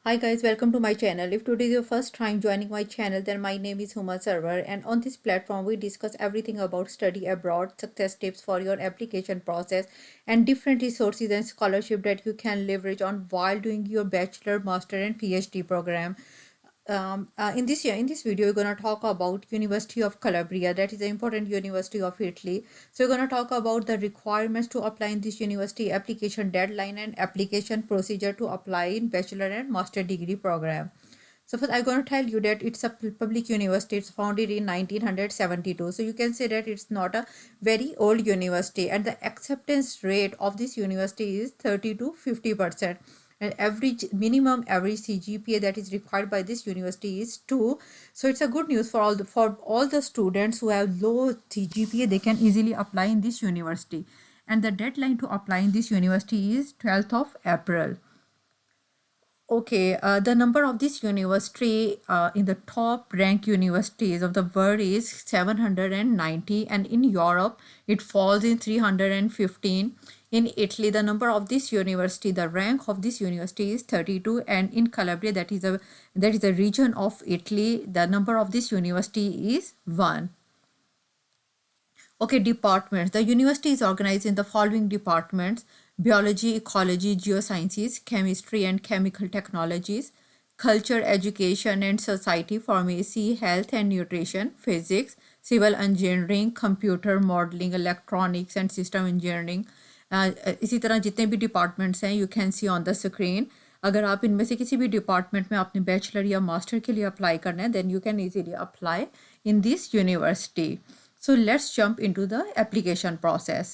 Hi guys, welcome to my channel. If today is your first time joining my channel, then my name is Huma Sarwar, and on this platform we discuss everything about study abroad, success tips for your application process, and different resources and scholarship that you can leverage on while doing your bachelor, master and PhD program. In this video, we're gonna talk about University of Calabria. That is an important university of Italy. So we're gonna talk about the requirements to apply in this university, application deadline, and application procedure to apply in bachelor and master degree program. So first, I'm going to tell you that it's a public university. It's founded in 1972. So you can say that it's not a very old university, and the acceptance rate of this university is 30 to 50%. And average minimum average CGPA that is required by this university is 2. So it's a good news for all the students who have low CGPA. They can easily apply in this university, and the deadline to apply in this university is 12th of April. Okay, the number of this university in the top rank universities of the world is 790, and in Europe it falls in 315. In Italy, the number of this university, the rank of this university is 32, and in Calabria, that is a region of Italy, the number of this university is 1. Okay, departments. The university is organized in the following departments: biology, ecology, geosciences, chemistry and chemical technologies, culture, education and society, pharmacy, health and nutrition, physics, civil engineering, computer modeling, electronics and system engineering. इसी तरह जितने भी departments हैं you can see on the screen. अगर आप इनमें से किसी भी डिपार्टमेंट में अपने बैचलर या मास्टर के लिए अप्लाई करना है then you can easily apply in this university. So let's jump into the application process.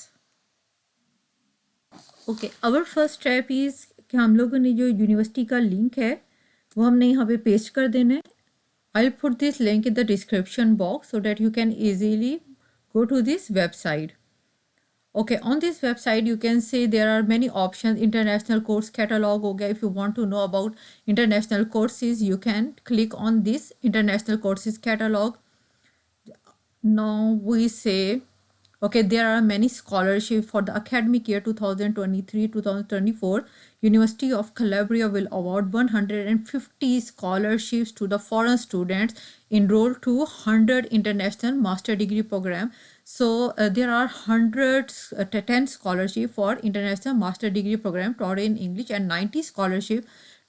Okay, our first step is कि हम लोगों ने जो यूनिवर्सिटी का लिंक है वो हमने यहाँ पे पेस्ट कर देना है. I'll put this link in the description box so that you can easily go to this website. Okay, on this website you can see there are many options. International course catalog. Okay, if you want to know about international courses you can click on this international courses catalog. Now we say, okay, there are many scholarships for the academic year 2023-2024. University of Calabria will award 150 scholarships to the foreign students enrolled to 100 international master degree program. So there are hundreds, 10 scholarship for international master degree program taught in English, and 90 scholarship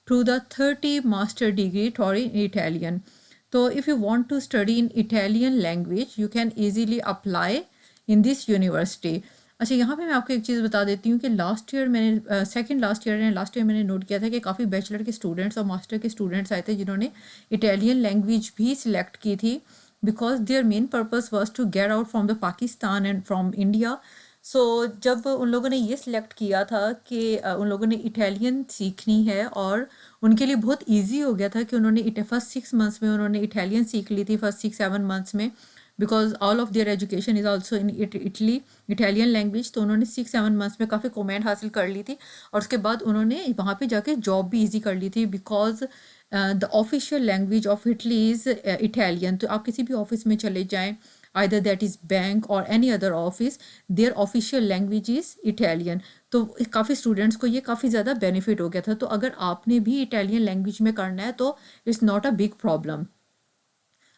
to the 30 master degree taught in Italian. So if you want to study in Italian language, you can easily apply in this university. अच्छा, यहाँ पे मैं आपको एक चीज़ बता देती हूँ कि लास्ट ईयर मैंने नोट किया था कि काफ़ी बैचलर के स्टूडेंट्स और मास्टर के स्टूडेंट्स आए थे जिन्होंने इटालियन लैंग्वेज भी सिलेक्ट की थी, because their main purpose was to get out from the Pakistan and from India. So जब उन लोगों ने ये सिलेक्ट किया था कि उन लोगों ने इटालियन सीखनी है, और उनके लिए बहुत इजी हो गया था कि उन्होंने फर्स्ट 6 मंथ्स में उन्होंने इटालियन सीख ली थी, फर्स्ट 6-7 मंथ्स में, because all of their education is also in Italy Italian language. तो उन्होंने 6-7 मंथ्स में काफ़ी कमेंट हासिल कर ली थी, और उसके बाद उन्होंने वहाँ पे जाके जॉब भी ईजी कर ली थी, because the official language of Italy is Italian. तो आप किसी भी ऑफिस में चले जाएँ, either that is bank or any other office, their official language is Italian. तो काफ़ी स्टूडेंट्स को ये काफ़ी ज़्यादा बेनिफिट हो गया था. तो अगर आपने भी इटालियन लैंग्वेज में करना है तो it's not a big problem.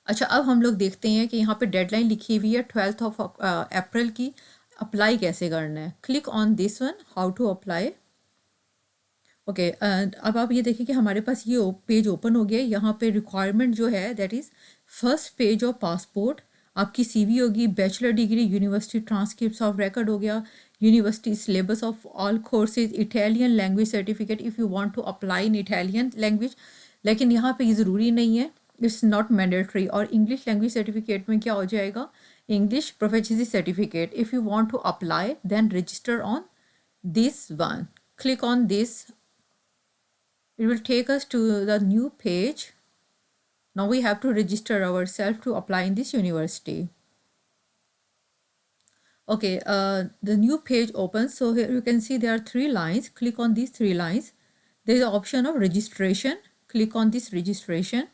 अच्छा, अब हम लोग देखते हैं कि यहाँ पे डेडलाइन लिखी हुई है 12th ऑफ अप्रैल की. अप्लाई कैसे करना है? Click on this one, how to apply. Okay, अब आप ये देखिए कि हमारे पास ये पेज ओपन हो गया. यहाँ पे रिक्वायरमेंट जो है that is first page of passport, आपकी सीवी होगी, bachelor degree, university transcript of record हो गया, university syllabus of all courses, Italian language certificate if you want to apply in Italian language. लेकिन यहाँ पे ये ज़रूरी नहीं है, इट्स नॉट मैंडेटरी. और इंग्लिश लैंग्वेज सर्टिफिकेट में क्या हो जाएगा? English proficiency certificate. If you want to apply then register on this one. Click on this. It will take us to the new page. Now we have to register ourselves to apply in this university. Okay, the new page opens. So here you can see there are 3 lines. Click on these 3 lines. There is an option of registration. Click on this registration.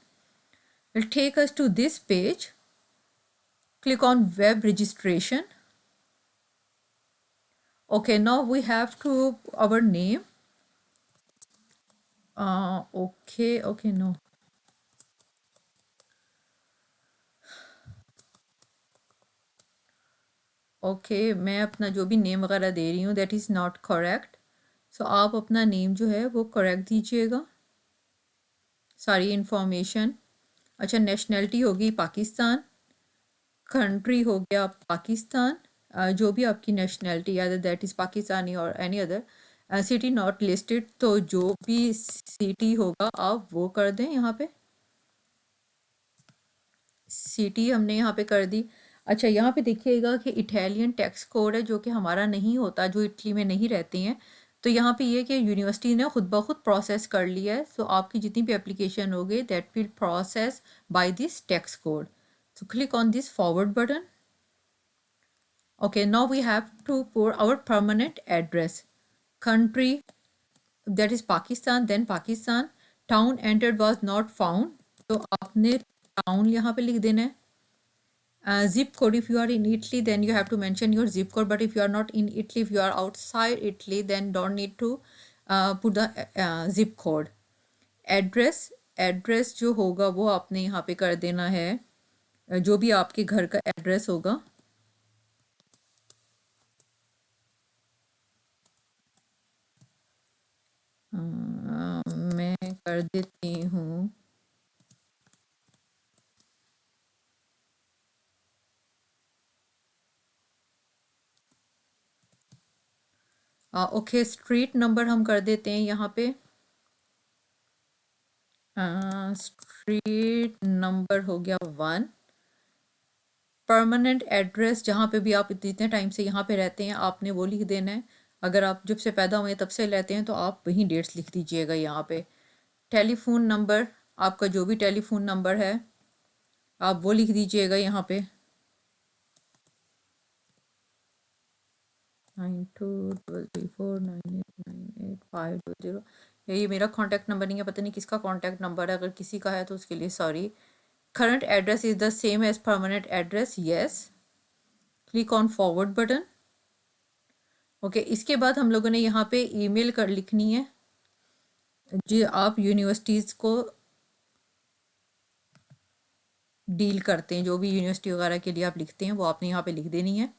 It will take us to this page. Click on web registration. Okay, now we have to our name. Okay okay no okay, मैं अपना जो भी name वगैरह दे रही हूँ that is not correct. So आप अपना नेम जो है वो करेक्ट दीजिएगा, सारी इंफॉर्मेशन। अच्छा, नेशनैलिटी होगी पाकिस्तान, कंट्री हो गया पाकिस्तान, जो भी आपकी nationality other that is Pakistani और any other. City not listed, तो जो भी सिटी होगा आप वो कर दें यहाँ पे। सिटी हमने यहाँ पे कर दी। अच्छा, यहाँ पे देखिएगा कि इटालियन टैक्स कोड है जो कि हमारा नहीं होता, जो इटली में नहीं रहते हैं। तो यहाँ पे ये कि यूनिवर्सिटी ने खुद ब खुद प्रोसेस कर लिया है। सो आपकी जितनी भी एप्लीकेशन होगी that will process by this tax code. So click on this forward button. Okay, now we have to put our permanent address. Country, that is Pakistan, then Pakistan. Town entered was not found. तो आपने town यहाँ पे लिख देना है। Zip code, if you are in Italy then you have to mention your zip code, but if you are not in Italy, if you are outside Italy, then don't need to put the zip code. Address जो होगा वो आपने यहाँ पे कर देना है, जो भी आपके घर का एड्रेस होगा। मैं कर देती हूँ। ओके, स्ट्रीट नंबर हम कर देते हैं यहाँ पे। स्ट्रीट नंबर हो गया 1। परमानेंट एड्रेस, जहाँ पे भी आप इतने टाइम से यहाँ पे रहते हैं आपने वो लिख देना है। अगर आप जब से पैदा हुए तब से रहते हैं तो आप वहीं डेट्स लिख दीजिएगा यहाँ पे। टेलीफोन नंबर, आपका जो भी टेलीफोन नंबर है आप वो लिख दीजिएगा यहाँ पे। 9234989850। ये मेरा कॉन्टैक्ट नंबर नहीं है, पता नहीं किसका कॉन्टैक्ट नंबर है, अगर किसी का है तो उसके लिए sorry. Current address is the same as permanent address, yes. Click on forward button. Okay, इसके बाद हम लोगों ने यहाँ पे ईमेल कर लिखनी है जो आप यूनिवर्सिटीज़ को डील करते हैं, जो भी यूनिवर्सिटी वगैरह के लिए आप लिखते हैं वो आपने यहाँ पे लिख देनी है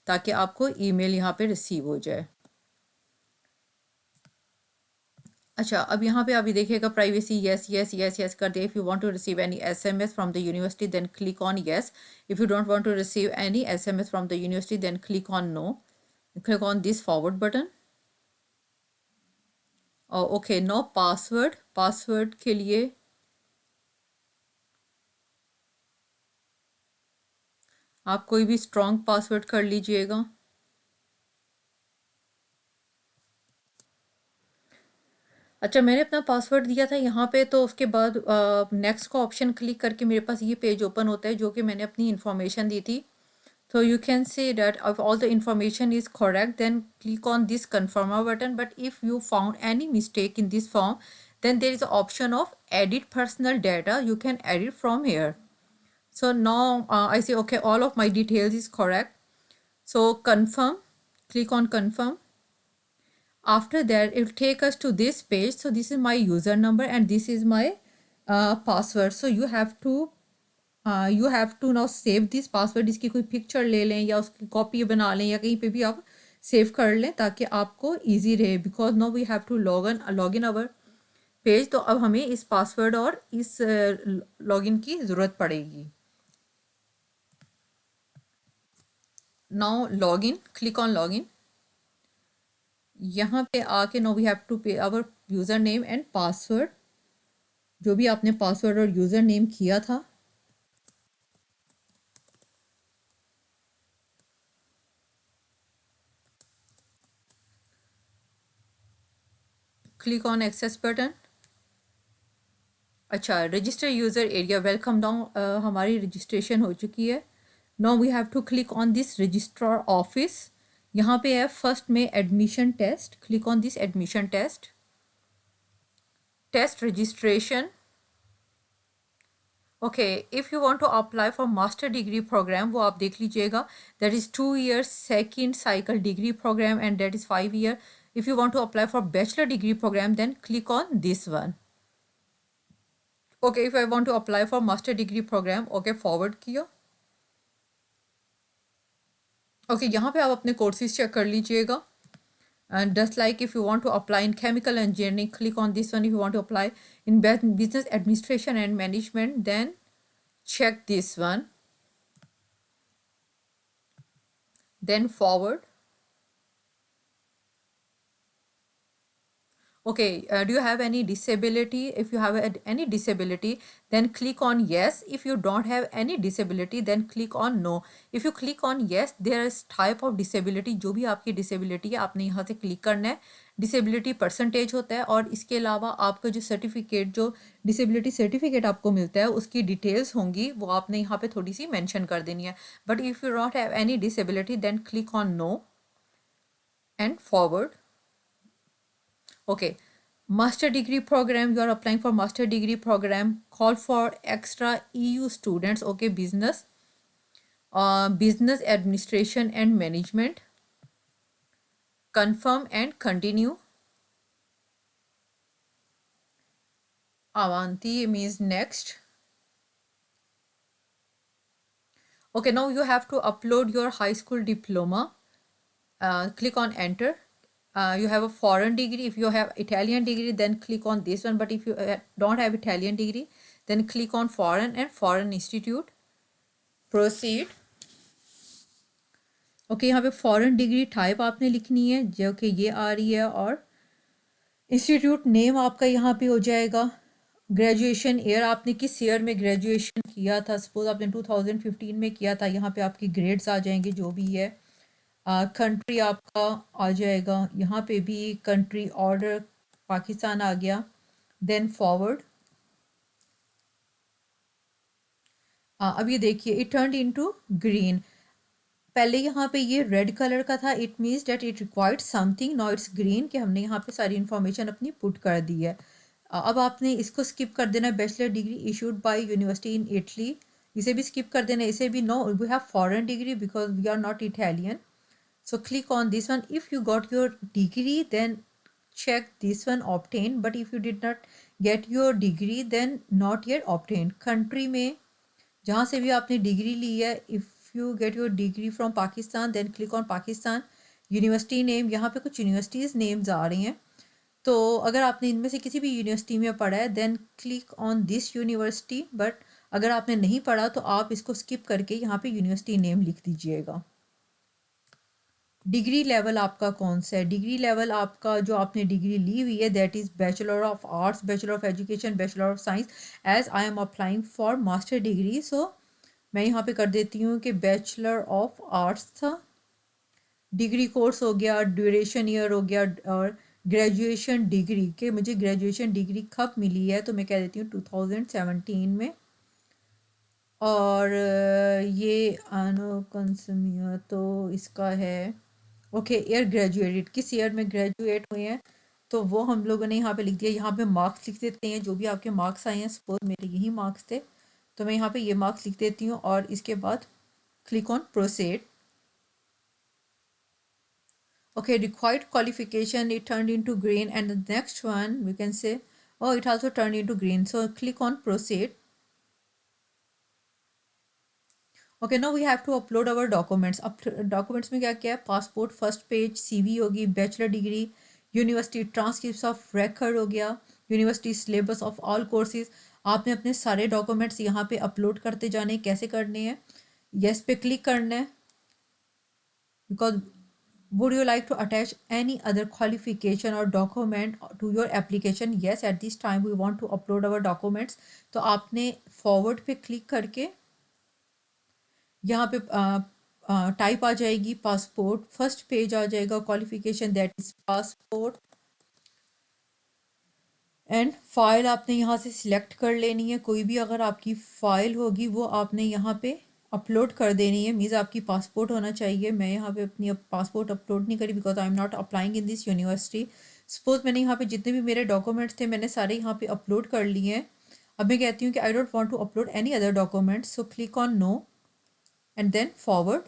ताकि आपको ईमेल यहाँ पे रिसीव हो जाए। अच्छा, अब यहाँ पे अभी देखिएगा privacy, yes yes yes yes कर दिया। If you want to receive any SMS from the university then click on yes. If you don't want to receive any SMS from the university then click on no. Click on this forward button. Okay, now password. Password के लिए आप कोई भी strong password कर लीजिएगा। अच्छा, मैंने अपना पासवर्ड दिया था यहाँ पे, तो उसके बाद नेक्स्ट का ऑप्शन क्लिक करके मेरे पास ये पेज ओपन होता है जो कि मैंने अपनी इन्फॉर्मेशन दी थी। So you can say that if all the information is correct, then click on this confirm button. But if you found any mistake in this form, then there is an option of edit personal data. You can edit from here. So now I say, okay, all of my details is correct. So confirm, click on confirm. After that, it will take us to this page. So this is my user number and this is my password. So you have to now save this password. इसकी कोई picture ले लें या उसकी copy बना लें या कहीं पे भी आप सेव कर लें ताकि आपको इजी रहे, because now we have to log in our page. तो अब हमें इस पासवर्ड और इस लॉगिन की ज़रूरत पड़ेगी। Now login, click on login. यहाँ पे आके now we have to pay our user name and password, जो भी आपने पासवर्ड और यूज़र नेम किया था। Click on access button. अच्छा, register user area, welcome now हमारी रजिस्ट्रेशन हो चुकी है। Now we have to click on this registrar office. यहाँ पे है फर्स्ट में admission test. Click on this admission test, test registration. Okay, if you want to apply for master degree program वो आप देख लीजिएगा। That is 2 years second cycle degree program and that is 5 year If you want to apply for bachelor degree program, then click on this one. Okay, if I want to apply for master degree program, okay, forward किया. Okay, यहाँ पे आप अपने courses check कर लीजिएगा. And just like if you want to apply in chemical engineering, click on this one. If you want to apply in business administration and management, then check this one. Then forward. Okay, do you have any disability? If you have any disability, then click on yes. If you don't have any disability, then click on no. If you click on yes, there is type of disability. जो भी आपकी disability है आपने यहाँ से click करना है. Disability percentage होता है और इसके अलावा आपका जो certificate, जो disability certificate आपको मिलता है उसकी details होंगी, वो आपने यहाँ पे थोड़ी सी mention कर देनी है. But if you don't have any disability, then click on no and forward. Okay, master degree program, you are applying for master degree program, call for extra EU students. Okay, business administration and management, confirm and continue. Avanti means next. Okay, now you have to upload your high school diploma. Click on enter. You have a foreign degree. If you have Italian degree, then click on this one. But if you don't have Italian degree, then click on foreign and foreign institute. Proceed. Okay, यहाँ पे foreign degree type आपने लिखनी है जो कि ये आ रही है, और इंस्टीट्यूट नेम आपका यहाँ पे हो जाएगा. ग्रेजुएशन ईयर, आपने किस ईयर में ग्रेजुएशन किया था. सपोज आपने 2015 में किया था, यहाँ पे आपकी ग्रेड्स आ जाएंगे जो भी है. कंट्री आपका आ जाएगा, यहाँ पे भी कंट्री ऑर्डर पाकिस्तान आ गया. Then forward. अब ये देखिए इट टर्न्ड इनटू ग्रीन. पहले यहाँ पे ये रेड कलर का था, it means that it required something. Now it's green कि हमने यहाँ पे सारी इन्फॉर्मेशन अपनी पुट कर दी है. अब आपने इसको स्किप कर देना. Bachelor degree issued by university in Italy, इसे भी स्किप कर देना. इसे भी no, we have foreign degree because we are not Italian. So click on this one. If you got your degree, then check this one obtained. But if you did not get your degree, then not yet obtained. Country में जहाँ से भी आपने degree ली है, if you get your degree from Pakistan, then click on Pakistan. University name, यहाँ पे कुछ universities names आ रही हैं, तो अगर आपने इनमें से किसी भी यूनिवर्सिटी में पढ़ा है then click on this university. But अगर आपने नहीं पढ़ा तो आप इसको स्किप करके यहाँ पे यूनिवर्सिटी नेम लिख दीजिएगा. डिग्री लेवल आपका कौन सा है. डिग्री लेवल आपका जो आपने डिग्री ली हुई है that is bachelor of arts, bachelor of education, bachelor of science. As I am applying for master degree, so मैं यहाँ पे कर देती हूँ कि बैचलर ऑफ आर्ट्स था. डिग्री कोर्स हो गया, ड्यूरेशन ईयर हो गया, और ग्रेजुएशन डिग्री के मुझे ग्रेजुएशन डिग्री कब मिली है तो मैं कह देती हूँ 2017 में. और ये आनो कंसमिया तो इसका है ओके ईयर ग्रेजुएटेड, किस ईयर में ग्रेजुएट हुए हैं तो वो हम लोगों ने यहाँ पे लिख दिया. यहाँ पे मार्क्स लिख देते हैं, जो भी आपके मार्क्स आए हैं. सपोज मेरे यही मार्क्स थे तो मैं यहाँ पे ये मार्क्स लिख देती हूँ और इसके बाद click on proceed. Okay, required qualification, it turned into green, and the next one we can say, oh, it also turned into green. So click on proceed. Okay, now we have to upload our documents. Documents में क्या क्या है, passport first page, CV होगी, bachelor degree, university transcripts of record हो गया, university syllabus of all courses. आपने अपने सारे डॉक्यूमेंट्स यहाँ पे अपलोड करते जाने. कैसे करने हैं, यस पे क्लिक करना है. Because would you like to attach any other qualification or document to your application? Yes, at this time we want to upload our documents. तो आपने forward पे click करके यहाँ पे टाइप आ जाएगी पासपोर्ट, फर्स्ट पेज आ जाएगा qualification that is passport, and file आपने यहाँ से सिलेक्ट कर लेनी है. कोई भी अगर आपकी फ़ाइल होगी वो आपने यहाँ पे अपलोड कर देनी है. मीन्स आपकी पासपोर्ट होना चाहिए. मैं यहाँ पे अपनी पासपोर्ट अपलोड नहीं करी because I am not applying in this university. Suppose मैंने यहाँ पे जितने भी मेरे डॉक्यूमेंट्स थे मैंने सारे यहाँ पे अपलोड कर लिए हैं. अब मैं कहती हूँ कि I don't want to upload any other documents, so click on no and then forward.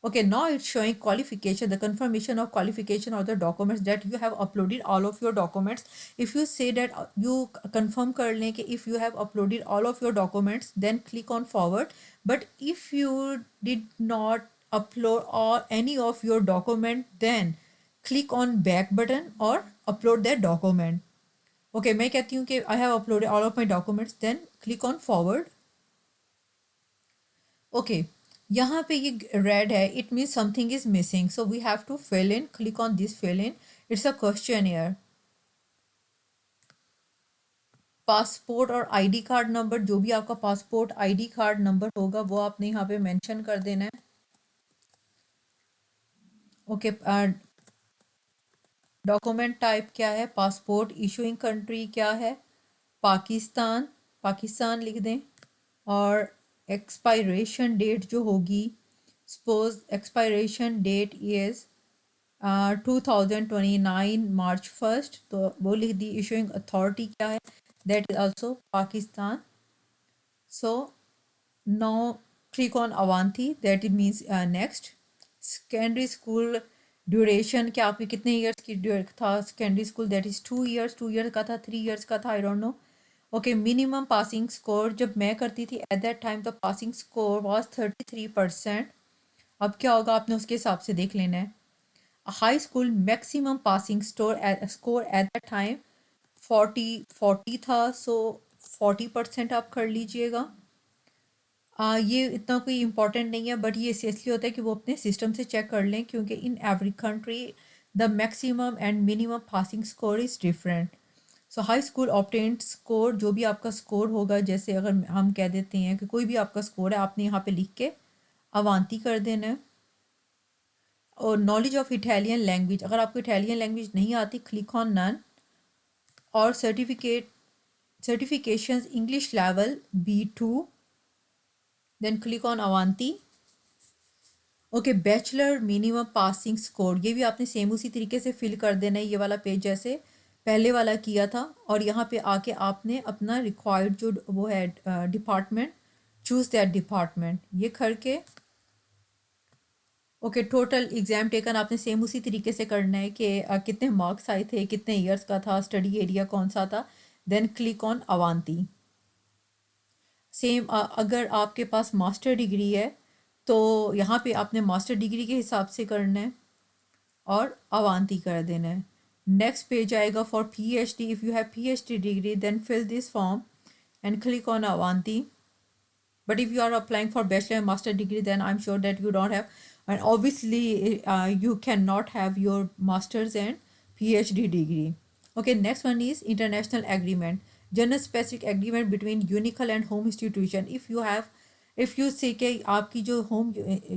Okay, now it's showing qualification, the confirmation of qualification or the documents that you have uploaded all of your documents. If you say that you confirm kar lein कि if you have uploaded all of your documents, then click on forward. But if you did not upload or any of your document, then click on back button or upload that document. Okay, मैं कहती हूँ कि I have uploaded all of my documents, then click on forward. Okay यहाँ पे ये red है, it means something is missing, so we have to fill in. Click on this fill in. It's a questionnaire. Passport और ID card number, जो भी आपका passport ID card number होगा वो आपने यहाँ पे मेंशन कर देना है. ओके, डॉक्यूमेंट टाइप क्या है, पासपोर्ट. इशूइंग कंट्री क्या है, पाकिस्तान. पाकिस्तान लिख दें. और एक्सपायरेशन डेट जो होगी, suppose expiration date is 2029 March 1st, तो वो लिख दी. इशूइंग अथॉरिटी क्या है, that is also Pakistan. So now click on अवांती, that it means next. Secondary school duration क्या आपके कितने ईयर्स की था secondary school, that is 2 years. 2 years का था, 3 ईयर्स का था, I don't know. Okay, minimum passing score जब मैं करती थी at that time, the passing score was 33%. अब क्या होगा आपने उसके हिसाब से देख लेना है. High school maximum passing score at the time 40 था, सो 40% आप कर लीजिएगा. ये इतना कोई इम्पोर्टेंट नहीं है, बट ये इसलिए होता है कि वो अपने सिस्टम से चेक कर लें, क्योंकि in every country the maximum and minimum passing score is different. So high school obtained score, जो भी आपका स्कोर होगा, जैसे अगर हम कह देते हैं कि कोई भी आपका स्कोर है, आपने यहाँ पे लिख के अवांती कर देना है. और नॉलेज ऑफ इटालियन लैंग्वेज, अगर आपको इटालियन लैंग्वेज नहीं आती, क्लिक ऑन नन. और certifications English level B2, then click on अवांती. Okay, bachelor minimum passing score, ये भी आपने सेम उसी तरीके से फिल कर देना है, ये वाला पेज जैसे पहले वाला किया था. और यहाँ पे आके आपने अपना रिक्वायर्ड जो वो है डिपार्टमेंट, चूज़ दैट डिपार्टमेंट, ये करके. ओके, टोटल एग्ज़ाम टेकन आपने सेम उसी तरीके से करना है कि कितने मार्क्स आए थे, कितने ईयर्स का था, स्टडी एरिया कौन सा था. देन क्लिक ऑन अवांती. सेम अगर आपके पास मास्टर डिग्री है तो यहाँ पे आपने मास्टर डिग्री के हिसाब से करना है और अवांती कर देना है. नेक्स्ट पेज आएगा for PhD. If you have PhD degree then fill this form and click on अवांती. But if you are applying for bachelor and master degree, then I'm sure that you don't have, and obviously you cannot have your masters and PhD degree. Okay, next one is international agreement, general specific agreement between UNICAL and home institution. if you say कि आपकी जो home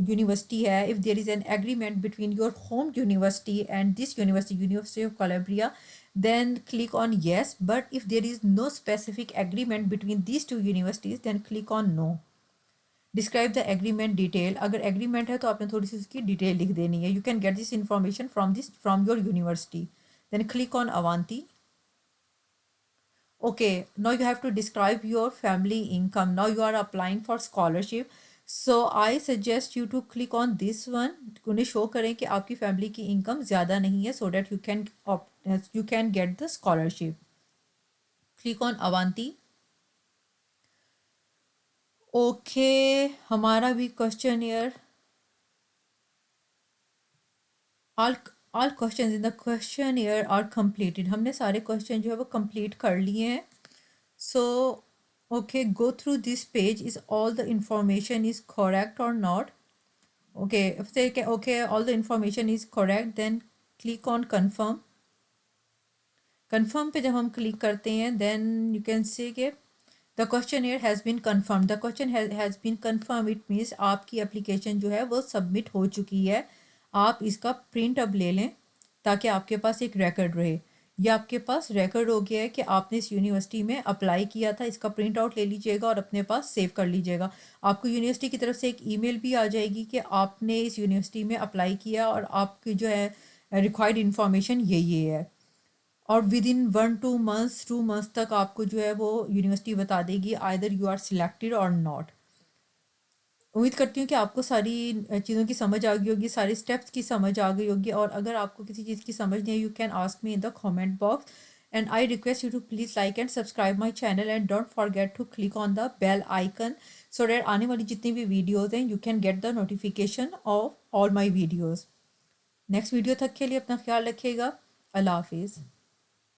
university है, if there is an agreement between your home university and this university, University of Calabria, then click on yes. But if there is no specific agreement between these two universities, then click on no. Describe the agreement detail, अगर agreement है तो आपने थोड़ी सी उसकी detail लिख देनी है. You can get this information from your university. Then click on अवांती. Okay, now you have to describe your family income. Now you are applying for scholarship, so I suggest you to click on this one. उन्हें show करें कि आपकी family की income ज़्यादा नहीं है, so that you can get the scholarship. Click on अवांती. Okay, हमारा भी questionnaire, all questions in the questionnaire are completed. हमने सारे क्वेश्चन जो है वो कंप्लीट कर लिए हैं. So okay, go through this page. Is all the information is correct और not. Okay, all the information is correct, then click on confirm. Confirm पे जब हम क्लिक करते हैं, देन यू कैन से कि the questionnaire has been confirm. The question has been confirm, it means आपकी application जो है वो सबमिट हो चुकी है. आप इसका प्रिंट अब ले लें ताकि आपके पास एक रिकॉर्ड रहे. ये आपके पास रिकॉर्ड हो गया है कि आपने इस यूनिवर्सिटी में अप्लाई किया था. इसका प्रिंट आउट ले लीजिएगा और अपने पास सेव कर लीजिएगा. आपको यूनिवर्सिटी की तरफ से एक ईमेल भी आ जाएगी कि आपने इस यूनिवर्सिटी में अप्लाई किया और आपकी जो है रिक्वायर्ड इन्फॉर्मेशन ये है. और विद इन 2 मंथ्स तक आपको जो है वो यूनिवर्सिटी बता देगी आइदर यू आर सिलेक्टेड और नॉट. उम्मीद करती हूँ कि आपको सारी चीज़ों की समझ आ गई होगी, सारी स्टेप्स की समझ आ गई होगी। और अगर आपको किसी चीज़ की समझ नहीं है, you can ask me in the comment box, and I request you to please like and subscribe my channel, and don't forget to click on the bell icon so that आने वाली जितनी भी वीडियोज़ हैं, you can get the notification of all my videos. Next video तक के लिए अपना ख्याल रखिएगा। अल्लाह हाफिज़।